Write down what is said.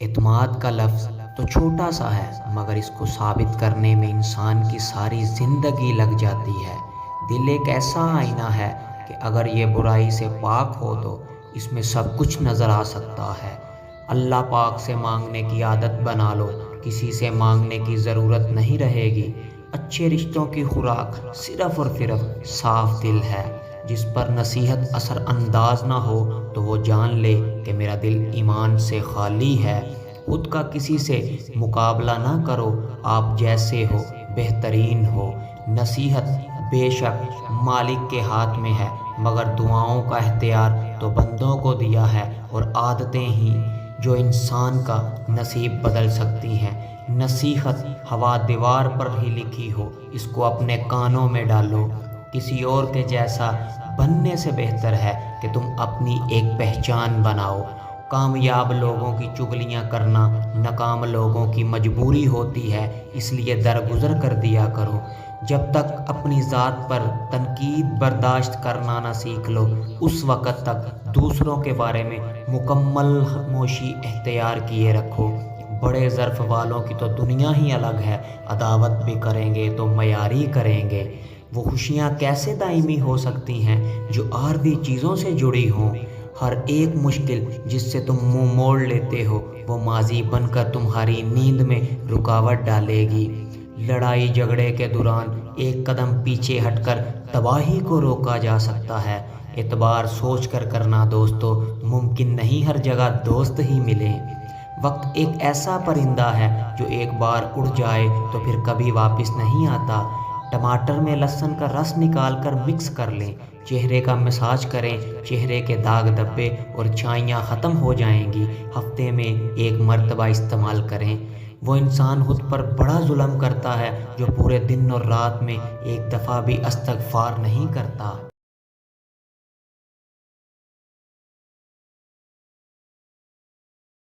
اعتماد کا لفظ تو چھوٹا سا ہے مگر اس کو ثابت کرنے میں انسان کی ساری زندگی لگ جاتی ہے۔ دل ایک ایسا آئینہ ہے کہ اگر یہ برائی سے پاک ہو تو اس میں سب کچھ نظر آ سکتا ہے۔ اللہ پاک سے مانگنے کی عادت بنا لو، کسی سے مانگنے کی ضرورت نہیں رہے گی۔ اچھے رشتوں کی خوراک صرف اور صرف صاف دل ہے۔ جس پر نصیحت اثر انداز نہ ہو تو وہ جان لے کہ میرا دل ایمان سے خالی ہے۔ خود کا کسی سے مقابلہ نہ کرو، آپ جیسے ہو بہترین ہو۔ نصیحت بے شک مالک کے ہاتھ میں ہے مگر دعاؤں کا اختیار تو بندوں کو دیا ہے، اور عادتیں ہی جو انسان کا نصیب بدل سکتی ہیں۔ نصیحت ہوا دیوار پر ہی لکھی ہو، اس کو اپنے کانوں میں ڈالو۔ کسی اور کے جیسا بننے سے بہتر ہے کہ تم اپنی ایک پہچان بناؤ۔ کامیاب لوگوں کی چغلیاں کرنا ناکام لوگوں کی مجبوری ہوتی ہے، اس لیے درگزر کر دیا کرو۔ جب تک اپنی ذات پر تنقید برداشت کرنا نہ سیکھ لو، اس وقت تک دوسروں کے بارے میں مکمل خاموشی اختیار کیے رکھو۔ بڑے ظرف والوں کی تو دنیا ہی الگ ہے، عداوت بھی کریں گے تو معیاری کریں گے۔ وہ خوشیاں کیسے دائمی ہو سکتی ہیں جو عارضی چیزوں سے جڑی ہوں؟ ہر ایک مشکل جس سے تم منہ موڑ لیتے ہو وہ ماضی بن کر تمہاری نیند میں رکاوٹ ڈالے گی۔ لڑائی جھگڑے کے دوران ایک قدم پیچھے ہٹ کر تباہی کو روکا جا سکتا ہے۔ اعتبار سوچ کر کرنا دوستو، ممکن نہیں ہر جگہ دوست ہی ملیں۔ وقت ایک ایسا پرندہ ہے جو ایک بار اڑ جائے تو پھر کبھی واپس نہیں آتا۔ ٹماٹر میں لہسن کا رس نکال کر مکس کر لیں، چہرے کا مساج کریں، چہرے کے داغ دھبے اور چھائیاں ختم ہو جائیں گی۔ ہفتے میں ایک مرتبہ استعمال کریں۔ وہ انسان خود پر بڑا ظلم کرتا ہے جو پورے دن اور رات میں ایک دفعہ بھی استغفار نہیں کرتا۔